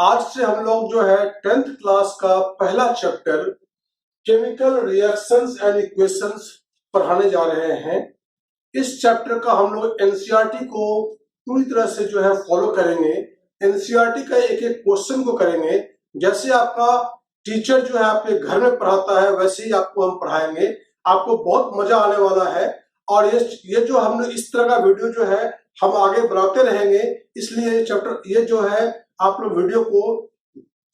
आज से हम लोग जो है 10th क्लास का पहला chapter chemical reactions and equations पढ़ाने जा रहे हैं। इस चैप्टर का हम लोग एनसीईआरटी को पूरी तरह से जो है फॉलो करेंगे। एनसीईआरटी का एक एक क्वेश्चन को करेंगे। जैसे आपका टीचर जो है आपके घर में पढ़ाता है वैसे ही आपको हम पढ़ाएंगे। आपको बहुत मजा आने वाला है और ये जो हमने इस तरह का वीडियो जो है हम आगे बनाते रहेंगे। इसलिए चैप्टर ये जो है आप लोग वीडियो को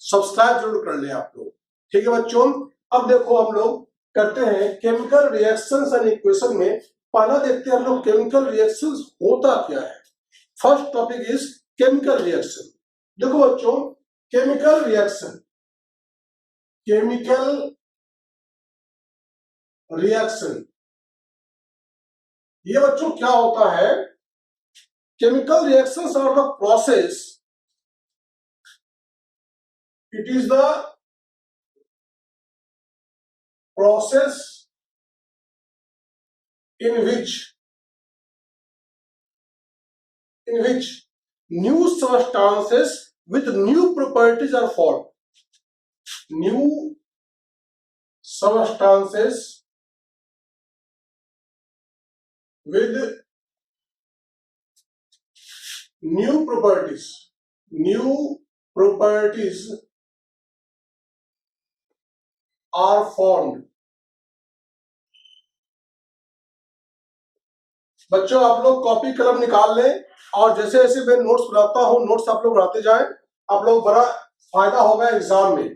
सब्सक्राइब जरूर कर ले आप लोग। ठीक है बच्चों, अब देखो हम लोग करते हैं केमिकल रिएक्शंस एंड इक्वेशन में। पहला देखते हैं हम लोग केमिकल रिएक्शंस होता क्या है। First topic is chemical reaction. देखो बच्चों, केमिकल रिएक्शन ये बच्चों क्या होता है। Chemical reactions are the process, it is the process in which new substances with new properties are formed. New substances with new properties are formed. बच्चों आप लोग कॉपी कलम निकाल लें और जैसे जैसे मैं नोट्स बनाता हूँ नोट्स आप लोग बनाते जाएं। आप लोग बड़ा फायदा होगा एग्जाम में।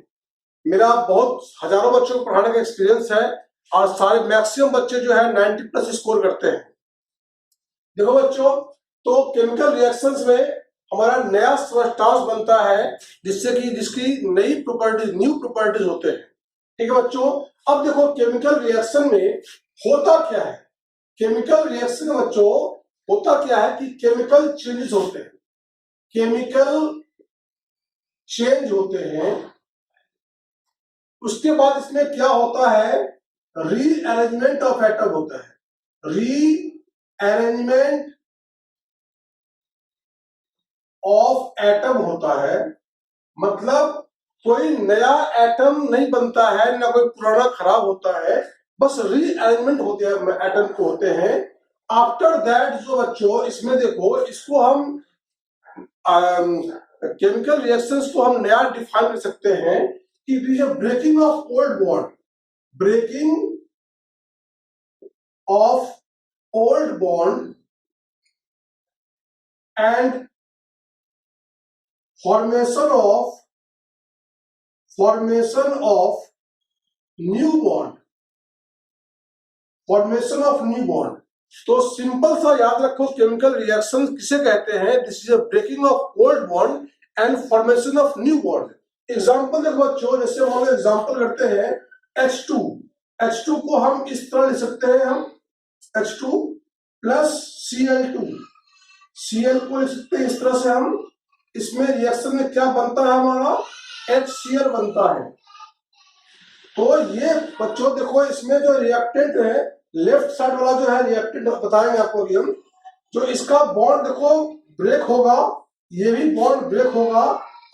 मेरा बहुत हजारों बच्चों को पढ़ाने का एक्सपीरियंस है और सारे मैक्सिमम बच्चे जो है 90+ स्कोर करते हैं। देखो बच्चों, तो केमिकल रिएक्शंस में हमारा नया सब्सटेंस बनता है जिसकी न्यू प्रॉपर्टीज होते हैं। ठीक है बच्चों, अब देखो केमिकल रिएक्शन में होता क्या है। केमिकल रिएक्शन में बच्चों होता क्या है कि केमिकल चेंजेस होते हैं। केमिकल चेंज होते हैं, उसके बाद इसमें क्या होता है, रीअरेंजमेंट ऑफ एटम होता है। रीअरेंजमेंट ऑफ एटम होता है, मतलब कोई नया एटम नहीं बनता है, ना कोई पुराना खराब होता है, बस रीअरेंजमेंट होते हैं एटम को होते हैं। आफ्टर दैट जो बच्चों इसमें देखो, इसको हम केमिकल रिएक्शंस को हम नया डिफाइन कर सकते हैं कि it is a breaking of old bond, breaking of old bond and formation of new bond। तो सिंपल सा याद रखो, केमिकल रिएक्शन किसे कहते हैं। This is a breaking of old bond and formation of new bond. Example देखो बच्चों, जैसे हम एग्जांपल करते हैं H2 को हम इस तरह लिख सकते हैं, हम H2 प्लस Cl को लिख सकते हैं इस तरह से। हम इसमें रिएक्शन में क्या बनता है, हमारा HCl बनता है। तो ये बच्चों देखो, इसमें जो रिएक्टेंट है लेफ्ट साइड वाला जो है रिएक्टेंट बताएंगे आपको अभी हम। जो इसका बॉन्ड देखो ब्रेक होगा, ये भी बॉन्ड ब्रेक होगा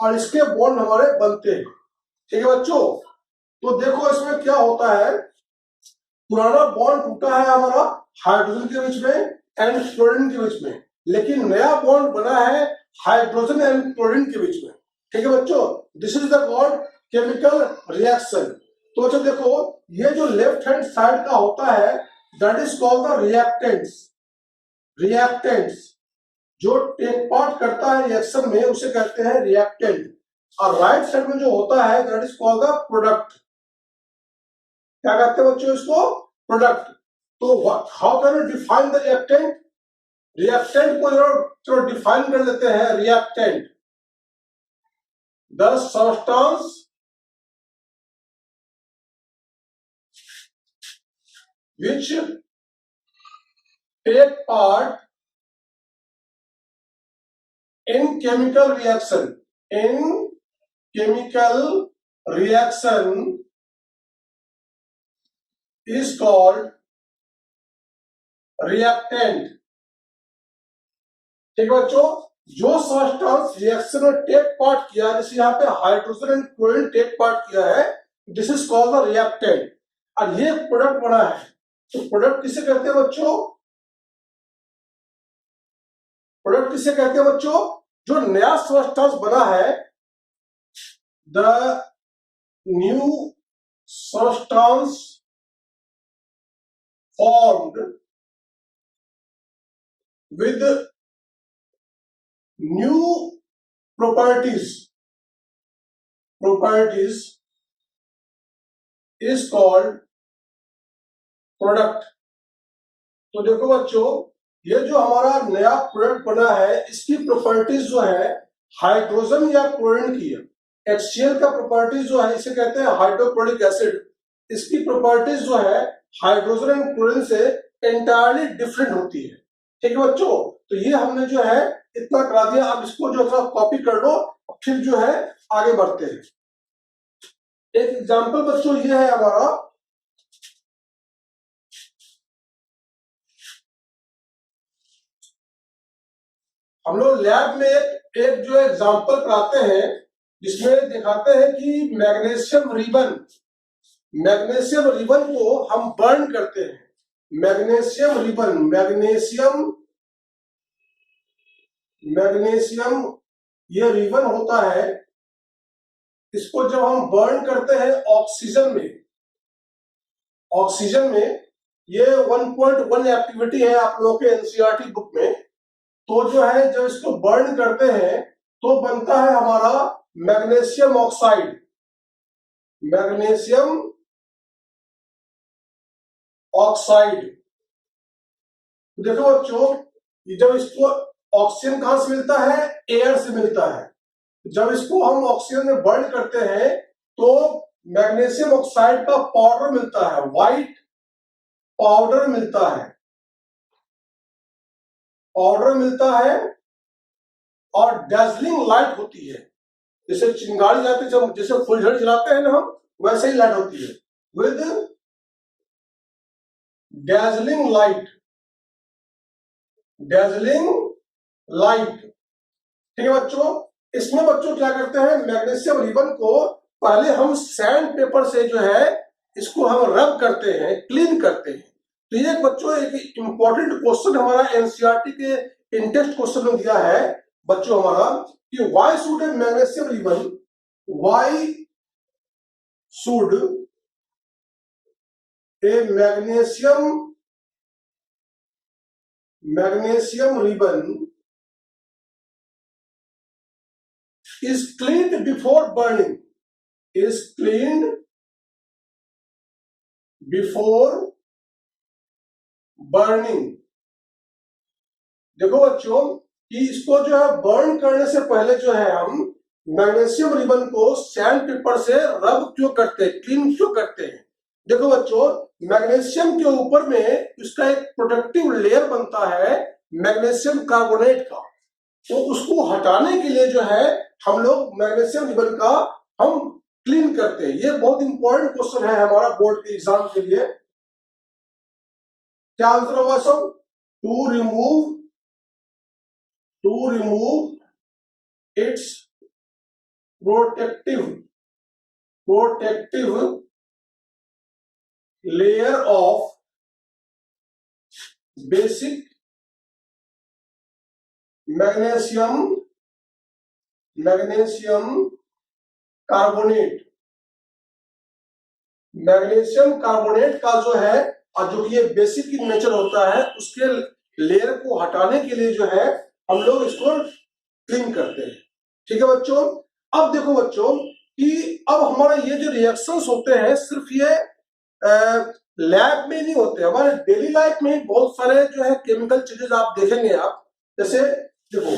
और इसके बॉन्ड हमारे बनते हैं। ठीक है बच्चों, तो देखो इसमें क्या होता है, पुराना बॉन्ड टूटा है हमारा हाइड्रोजन के बीच में एंड फ्लोरीन के बीच में, लेकिन नया बॉन्ड बना है हाइड्रोजन एंड क्लोरीन के बीच में। ठीक है बच्चों, this is the called chemical reaction. तो बच्चों देखो, ये जो लेफ्ट हैंड साइड का होता है that is called the reactants. जो टेक पार्ट करता है रिएक्शन में उसे कहते हैं रिएक्टेंट। और राइट साइड में जो होता है that is called the product. क्या कहते हैं बच्चों इसको, प्रोडक्ट। तो how can you define the reactant. Reactant को जो डिफाइन कर लेते हैं, reactant the substance which take part in chemical reaction is called reactant। ठीक है बच्चों, जो सब्सटेंस रिएक्शन में टेक पार्ट किया, जैसे यहाँ पे hydrogen and chlorine take part किया है, this is called the reactant, और ये प्रोडक्ट बना है। तो प्रोडक्ट किसे कहते हैं बच्चों? प्रोडक्ट किसे कहते हैं बच्चों? जो नया सब्सटेंस बना है, the new substance formed with new properties is called product। तो देखो बच्चों, ये जो हमारा नया प्रोडक्ट बना है, इसकी प्रॉपर्टीज जो है हाइड्रोजन या क्लोरीन की है। HCl का प्रॉपर्टीज जो है, इसे कहते हैं हाइड्रोक्लोरिक एसिड। इसकी प्रॉपर्टीज जो है हाइड्रोजन एंड क्लोरीन से एंटायरली डिफरेंट होती है। ठीक है बच्चों, तो ये हमने जो है इतना करा दिया। अब इसको जो है कॉपी कर लो, फिर जो है आगे बढ़ते हैं। एक एग्जांपल बच्चों ये है हमारा, हम लोग लैब में एक जो एग्जांपल कराते हैं, जिसमें दिखाते हैं कि मैग्नीशियम रिबन को हम बर्न करते हैं। मैग्नीशियम ये रिबन होता है, इसको जब हम बर्न करते हैं ऑक्सीजन में, ये 1.1 एक्टिविटी है आप लोगों के एनसीईआरटी बुक में। तो जो है जब इसको बर्न करते हैं तो बनता है हमारा मैग्नीशियम ऑक्साइड। देखो बच्चों, जब इसको ऑक्सीजन कहां से मिलता है? एयर से मिलता है। जब इसको हम ऑक्सीजन में बर्न करते हैं तो मैग्नीशियम ऑक्साइड का पाउडर मिलता है, व्हाइट पाउडर मिलता है और डेजलिंग लाइट होती है। जैसे चिंगारी जाते हैं, जब जैसे फुलझड़ी जलाते हैं ना हम, वैसे ही लाइट होती है, विद डेजलिंग लाइट। ठीक है बच्चों, इसमें बच्चों क्या करते हैं, मैग्नीशियम रिबन को पहले हम सैंड पेपर से जो है इसको हम रब करते हैं, क्लीन करते हैं। तो ये बच्चों एक इंपॉर्टेंट क्वेश्चन हमारा एनसीईआरटी के इंटेक्स्ट क्वेश्चन में दिया है बच्चों हमारा, कि why should A magnesium ribbon is cleaned before burning, देखो बच्चों कि इसको जो है बर्न करने से पहले जो है हम मैग्नीशियम रिबन को सैंड पेपर से रब क्यों करते हैं, क्लीन क्यों करते हैं? देखो बच्चों, मैग्नीशियम के ऊपर में इसका एक प्रोटेक्टिव लेयर बनता है मैग्नीशियम कार्बोनेट का। तो उसको हटाने के लिए जो है हम लोग मैग्नीशियम रिबन का हम क्लीन करते हैं। ये बहुत इंपॉर्टेंट क्वेश्चन है हमारा बोर्ड के एग्जाम के लिए। क्या आंसर होगा सब? To remove its protective layer of basic magnesium carbonate का जो है, और जो ये बेसिक इन नेचर होता है, उसके लेयर को हटाने के लिए जो है हम लोग इसको क्लीन करते हैं। ठीक है बच्चों, अब देखो बच्चों कि अब हमारा ये जो रिएक्शंस होते हैं सिर्फ ये लैब में नहीं होते, हमारे डेली लाइफ में बहुत सारे जो है केमिकल चीजें आप देखेंगे। आप जैसे देखो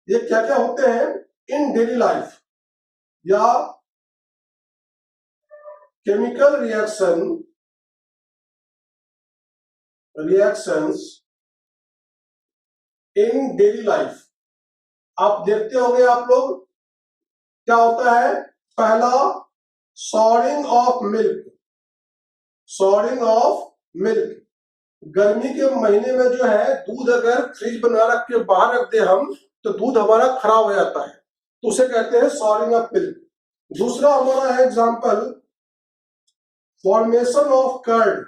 ये क्या क्या होते हैं इन डेली लाइफ, या chemical reactions in daily life. आप देखते होंगे आप लोग, क्या होता है? पहला सॉर्टिंग ऑफ मिल्क। गर्मी के महीने में जो है दूध अगर फ्रिज बना रख के बाहर रख दे हम, तो दूध हमारा खराब हो जाता है, तो उसे कहते हैं सॉरिंग ऑफ मिल्क। दूसरा हमारा है example formation of curd.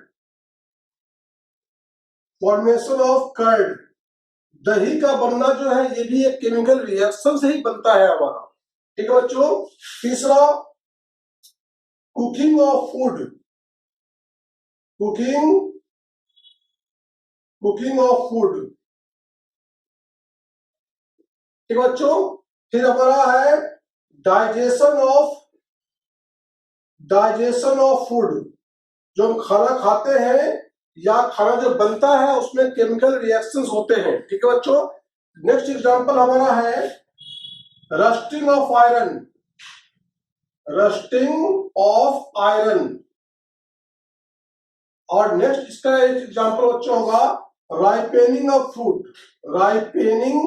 Formation of curd, दही का बनना जो है ये भी एक केमिकल रिएक्शन से ही बनता है हमारा। ठीक है बच्चों। तीसरा cooking of food. Cooking of food. ठीक है बच्चों। फिर हमारा है डाइजेशन ऑफ फूड। जो हम खाना खाते हैं या खाना जो बनता है उसमें केमिकल रिएक्शंस होते हैं। ठीक है बच्चों। नेक्स्ट एग्जांपल हमारा है rusting of iron. Rusting of iron. और नेक्स्ट इसका एक एग्जांपल बच्चों होगा ripening of fruit. Ripening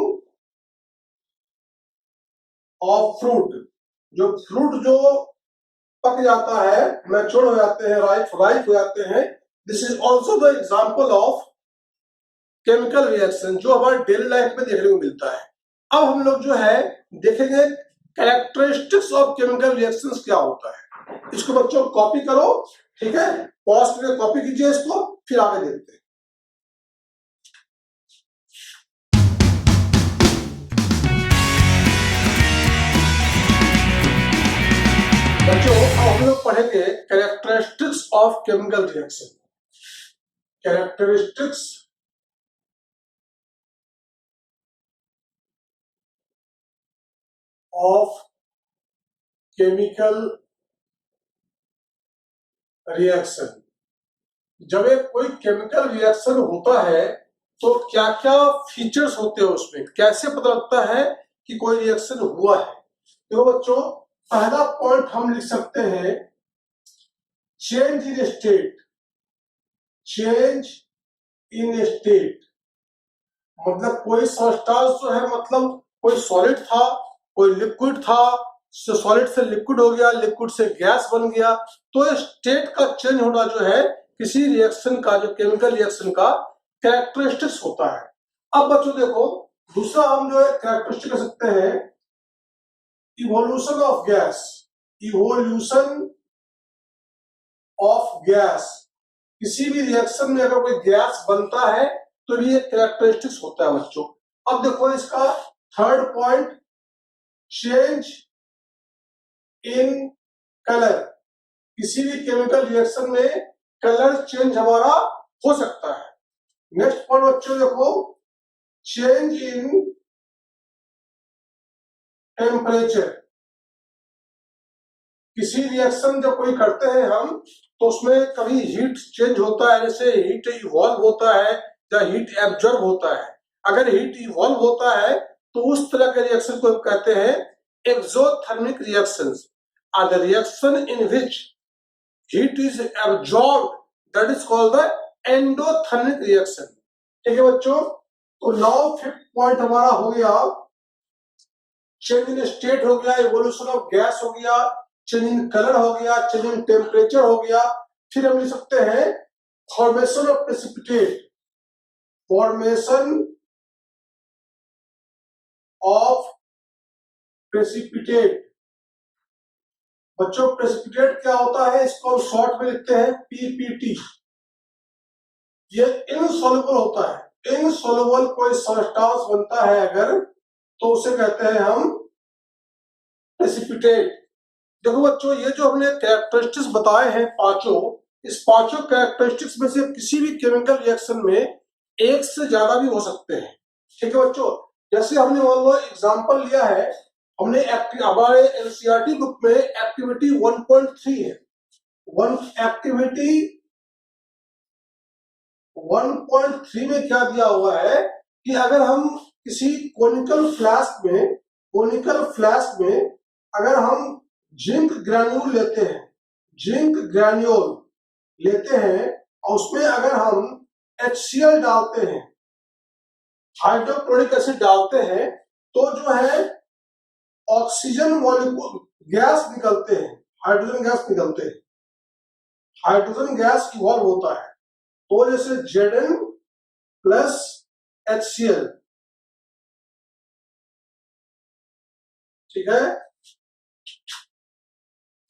of fruit, जो फ्रूट जो पक जाता है, मैच्योर हो जाते हैं, राइप हो जाते हैं। This is also the example of chemical reaction जो हमारे डेली लाइफ में देखने को मिलता है। अब हम लोग जो है देखेंगे कैरेक्टरिस्टिक्स ऑफ केमिकल रिएक्शंस क्या होता है। इसको बच्चों कॉपी करो, ठीक है, पॉज करके कॉपी कीजिए इसको, फिर आगे देखते हैं। बच्चों अब हम लोग पढ़ेंगे characteristics of chemical reaction. Characteristics of chemical reaction. जब एक कोई केमिकल रिएक्शन होता है तो क्या क्या फीचर्स होते हैं उसमें, कैसे पता लगता है कि कोई रिएक्शन हुआ है। तो बच्चों पहला पॉइंट हम लिख सकते हैं change in state. Change in state मतलब कोई सब्सटेंस जो है, मतलब कोई सॉलिड था, कोई लिक्विड था, सॉलिड से लिक्विड हो गया, लिक्विड से गैस बन गया। तो स्टेट का चेंज होना जो है किसी रिएक्शन का, जो केमिकल रिएक्शन का कैरेक्टरिस्टिक्स होता है। अब बच्चों देखो दूसरा हम जो है कैरेक्टरिस्टिक कर सकते हैं evolution of gas. Evolution of gas, किसी भी रिएक्शन में अगर कोई गैस बनता है तो ये कैरेक्टरिस्टिक्स होता है बच्चों। अब देखो इसका third point change in colour. किसी भी केमिकल रिएक्शन में कलर चेंज हमारा हो सकता है। नेक्स्ट पॉइंट बच्चों देखो चेंज इन टेम्परेचर। किसी रिएक्शन जब कोई करते हैं हम तो उसमें कभी हीट चेंज होता है, जैसे हीट इवॉल्व होता है या हीट एब्जॉर्ब होता है। अगर हीट इवॉल्व होता है तो उस तरह के रिएक्शन को हम कहते हैं exothermic reactions. Are the reaction in which heat is absorbed, that is called the endothermic reaction. ठीक है बच्चों। तो नाउ फिफ्थ पॉइंट हमारा हो गया चेंज इन स्टेट हो गया, इवोल्यूशन ऑफ गैस हो गया, चेंज इन कलर हो गया, चेंज इन टेम्परेचर हो गया। फिर हम लिख सकते हैं formation of precipitate. Formation of precipitate. बच्चों प्रेसिपिटेट क्या होता है, इसको शॉर्ट में लिखते हैं पीपीटी। ये इनसॉल्युबल होता है। इनसॉल्युबल कोई सब्सटेंस बनता है अगर तो उसे कहते हैं हम प्रेसिपिटेट। देखो बच्चों ये जो हमने कैरेक्टरिस्टिक्स बताए हैं पांचों, इस पांचों कैरेक्टरिस्टिक्स में से किसी भी केमिकल रिएक्शन में एक से ज्यादा भी हो सकते हैं। ठीक है बच्चों। जैसे हमने मान लो एग्जांपल लिया है, हमने हमारे एनसीईआरटी बुक में एक्टिविटी 1.3 है। एक्टिविटी 1.3 में क्या दिया हुआ है कि अगर हम किसी कोनिकल फ्लास्क में अगर हम जिंक ग्रैन्यूल लेते हैं और उसमें अगर हम HCl डालते हैं, हाइड्रोक्लोरिक एसिड डालते हैं, तो जो है ऑक्सीजन मॉलिक्यूल गैस निकलते हैं, हाइड्रोजन गैस इवॉल्व होता है। तो जैसे Zn प्लस HCl, ठीक है,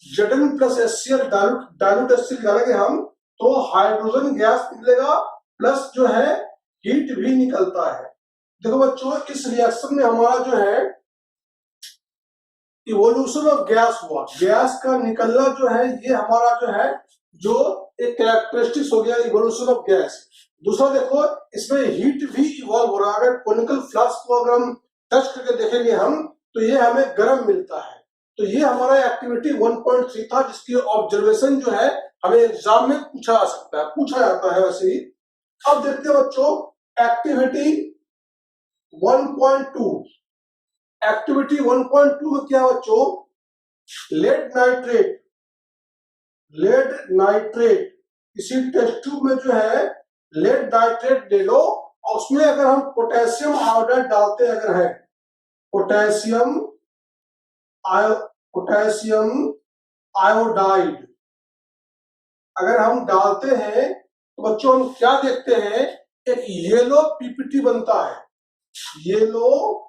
Zn plus HCl dilute HCl डालेंगे हम तो हाइड्रोजन गैस निकलेगा प्लस जो है हीट भी निकलता है। देखो बच्चों इस रिएक्शन में हमारा जो है इवोल्यूशन ऑफ गैस हुआ, गैस का निकलना जो है ये हमारा जो है जो एक कैरेक्टरिस्टिक्स हो गया इवोल्यूशन ऑफ गैस। दूसरा देखो इसमें हीट भी इवॉल्व हो रहा है। अगर कोनिकल फ्लास्क को अगर हम टच करके देखेंगे हम तो ये हमें गर्म मिलता है। तो ये हमारा एक्टिविटी 1.3 था जिसकी ऑब्जर्वेशन जो है हमें एग्जाम में पूछा जा सकता है, पूछा जाता है वैसे ही। अब देखते हैं बच्चों एक्टिविटी 1.2। एक्टिविटी 1.2 में क्या बच्चों, लेड नाइट्रेट इसी टेस्ट ट्यूब में जो है लेड नाइट्रेट ले लो और उसमें अगर हम पोटेशियम आयोडाइड डालते हैं, अगर है पोटेशियम आयोडाइड अगर हम डालते हैं तो बच्चों हम क्या देखते हैं, एक येलो पीपीटी बनता है, येलो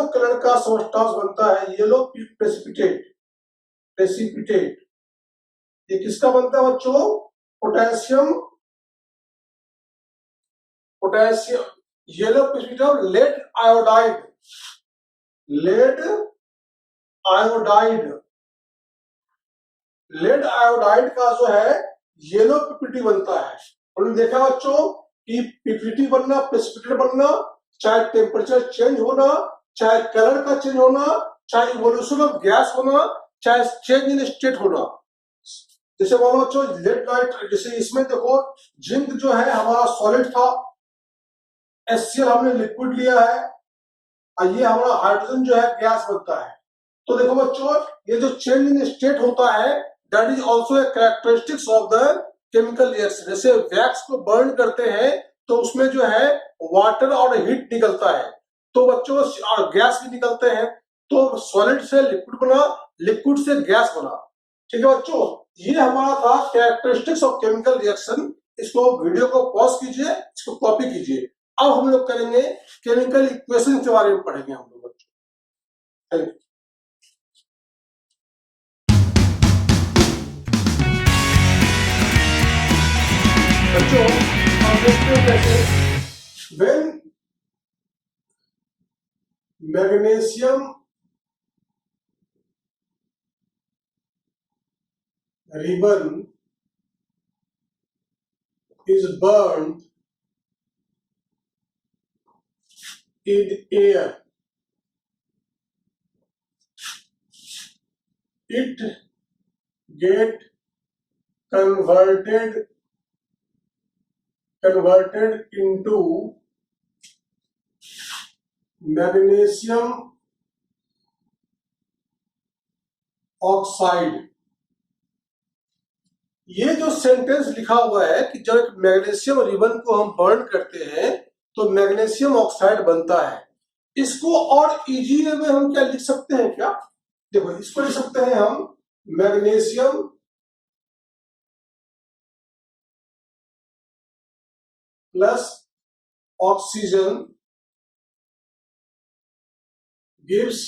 कलर का सब्सटेंस बनता है, येलो प्रेसिपिटेट। ये किसका बनता है बच्चों, potassium yellow precipitate lead iodide का जो है येलो पीपीटी बनता है। हमने देखा बच्चों कि पीपीटी बनना, प्रेसिपिटेट बनना, चाहे टेम्परेचर चेंज होना, चाहे कलर का चेंज होना, चाहे इवोल्यूशन ऑफ गैस होना, चाहे चेंज इन स्टेट होना। जैसे मान लो बच्चों लेड नाइट्रेट, जैसे इसमें देखो जिंक जो है हमारा सॉलिड था, HCl हमने लिक्विड लिया है और ये हमारा हाइड्रोजन जो है गैस बनता है। तो देखो बच्चों ये जो चेंज इन स्टेट होता है that is also a characteristics of the chemical reaction. जैसे वैक्स को बर्न करते हैं तो उसमें जो है वाटर और हीट निकलता है, तो बच्चों और गैस भी निकलते हैं, तो सॉलिड से लिक्विड बना, लिक्विड से गैस बना। ठीक है बच्चों, ये हमारा था कैरेक्टरिस्टिक्स ऑफ केमिकल रिएक्शन। इसको वीडियो को पॉज कीजिए, इसको कॉपी कीजिए। अब हम लोग करेंगे केमिकल इक्वेशन के बारे में पढ़ेंगे हम लोग बच्चों। बच्चों हम देखते हैं कैसे when magnesium ribbon is burned in air, it get converted into magnesium oxide। ये जो सेंटेंस लिखा हुआ है कि जब एक मैग्नीशियम रिबन को हम बर्न करते हैं तो मैग्नीशियम ऑक्साइड बनता है। इसको और इजी वे में हम क्या लिख सकते हैं, क्या देखो इसको लिख सकते हैं हम magnesium plus oxygen gives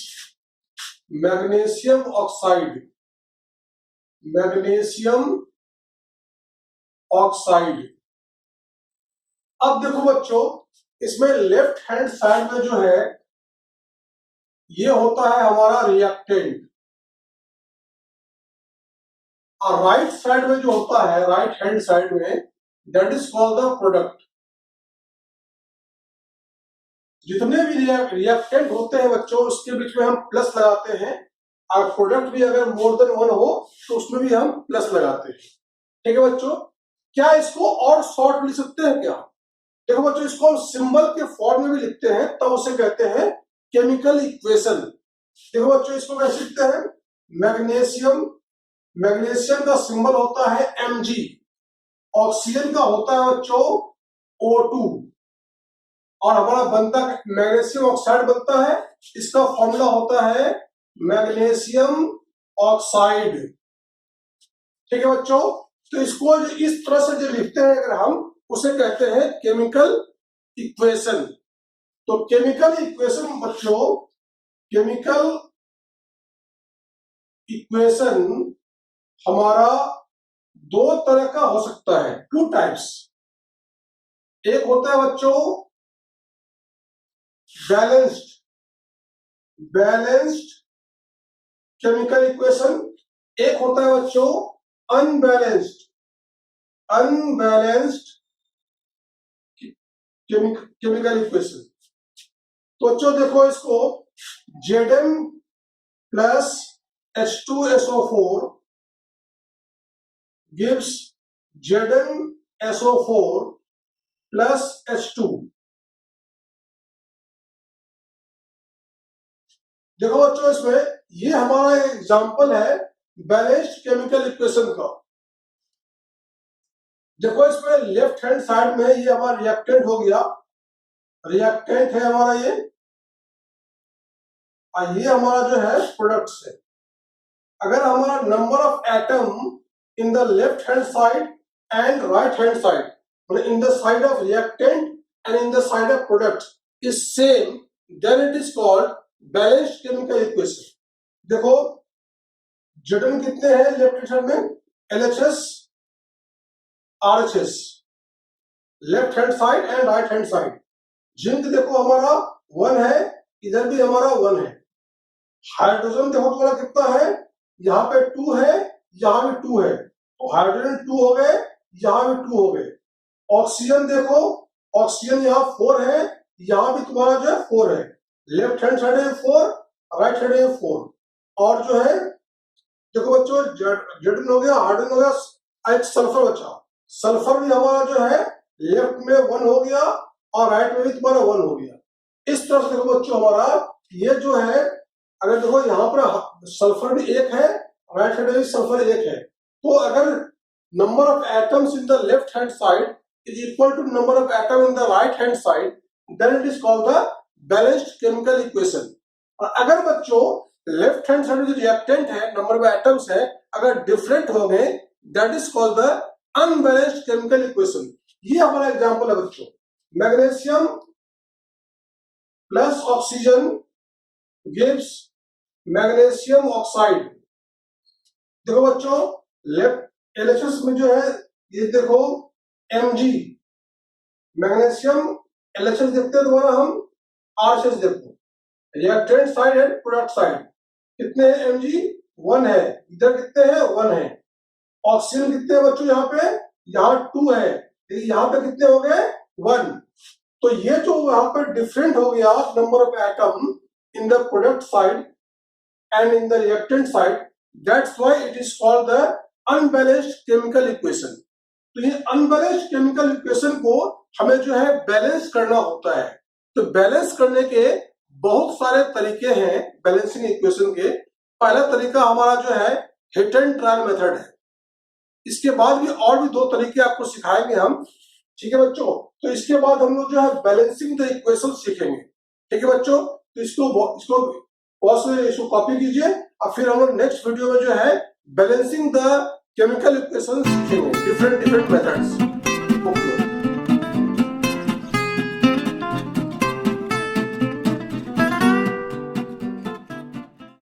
magnesium oxide. अब देखो बच्चों इसमें लेफ्ट हैंड साइड में जो है ये होता है हमारा रिएक्टेंट और राइट साइड में जो होता है राइट हैंड साइड में that is called the product. जितने भी रिएक्टेंट होते हैं बच्चों उसके बीच में हम प्लस लगाते हैं और प्रोडक्ट भी अगर मोर देन वन हो तो उसमें भी हम प्लस लगाते हैं। ठीक है बच्चों, क्या इसको और शॉर्ट लिख सकते हैं क्या? देखो बच्चों इसको हम सिंबल के फॉर्म में भी लिखते हैं तब उसे कहते हैं केमिकल इक्वेशन। देखो बच्चों इसको कैसे लिखते हैं, मैग्नीशियम का सिंबल होता है Mg, ऑक्सीजन का होता है बच्चों O2 और हमारा बनता मैग्नीशियम ऑक्साइड बनता है, इसका फॉर्मूला होता है मैग्नीशियम ऑक्साइड। ठीक है बच्चों, तो इसको इस तरह से जो लिखते हैं अगर हम उसे कहते हैं केमिकल इक्वेशन। तो केमिकल इक्वेशन बच्चों केमिकल इक्वेशन हमारा दो तरह का हो सकता है, टू टाइप्स। एक होता है बच्चों बैलेंस्ड केमिकल इक्वेशन, एक होता है बच्चों अनबैलेंस्ड केमिकल इक्वेशन। तो बच्चों देखो इसको, Zm plus H2SO4 gives ZnSO4 plus H2। देखो बच्चों इसमें ये हमारा एग्जांपल है बैलेंस्ड केमिकल इक्वेशन का। देखो इसमें लेफ्ट हैंड साइड में ये हमारा रिएक्टेंट हो गया, रिएक्टेंट है हमारा ये, और ये हमारा जो है प्रोडक्ट्स है। अगर हमारा number of atom in the left hand side and right hand side, मतलब in the side of reactant and in the side of product is same, then it is called balanced chemical equation. देखो Zn कितने हैं left hand side में, LHS RHS, left hand side and right hand side. Zinc देखो हमारा 1 है, इधर भी हमारा 1 है। हाइड्रोजन देखो तुम्हारा कितना है, यहाँ पे 2 है, यहाँ भी 2 है, तो हाइड्रोजन 2 हो गए, यहाँ भी 2 हो गए। ऑक्सीजन देखो, ऑक्सीजन यहाँ 4 है, यहाँ भी तुम्हारा जो है 4 है। लेफ्ट हैंड साइड है 4, राइट साइड है 4। और जो है देखो बच्चों Zn हो गया, हाइड्रोजन हो गया, एक सल्फर बचा। सल्फर भी हमारा जो है लेफ्ट में 1 हो गया और राइट में भी तुम्हारा 1 हो गया। इस तरह से देखो बच्चों हमारा ये जो है, अगर देखो यहाँ पर सल्फर भी 1 है, राइट साइड में भी सल्फर 1 है, तो अगर number of atoms in the left hand side is equal to number of atom in the right hand side, then it is called the balanced chemical equation. और अगर बच्चों लेफ्ट हैंड साइड में जो reactant है, number of atoms है, अगर different हो गए, that is called the unbalanced chemical equation. ये हमारा एग्जांपल है बच्चों, magnesium plus oxygen gives magnesium oxide. देखो बच्चों लेफ्ट LHS में जो है ये देखो Mg, मैग्नीशियम LHS देखते हैं दोबारा हम RHS देखो, reactant side and product side कितने हैं, Mg 1 है, इधर कितने हैं 1 है। ऑक्सीजन कितने हैं बच्चों, यहाँ पे यहाँ 2 है, यहाँ पे कितने हो गए 1। तो ये जो यहाँ पे डिफरेंट हो गया number of atom in the product side and in the reactant side, that's why it is called the unbalanced chemical equation. तो ये अनबैलेंस्ड केमिकल इक्वेशन को हमें जो है बैलेंस करना होता है। तो बैलेंस करने के बहुत सारे तरीके हैं बैलेंसिंग इक्वेशन के। पहला तरीका हमारा जो है हिट एंड ट्रायल मेथड है। इसके बाद भी और भी 2 तरीके आपको सिखाएंगे हम, ठीक है बच्चों। तो इसके बाद हम लोग जो है बैलेंसिंग द इक्वेशन सीखेंगे, ठीक है बच्चों। तो इसको कॉपी कीजिए और फिर हम लोग नेक्स्ट वीडियो में जो है बैलेंसिंग द केमिकल इक्वेशन सीखेंगे, डिफरेंट मेथड्स।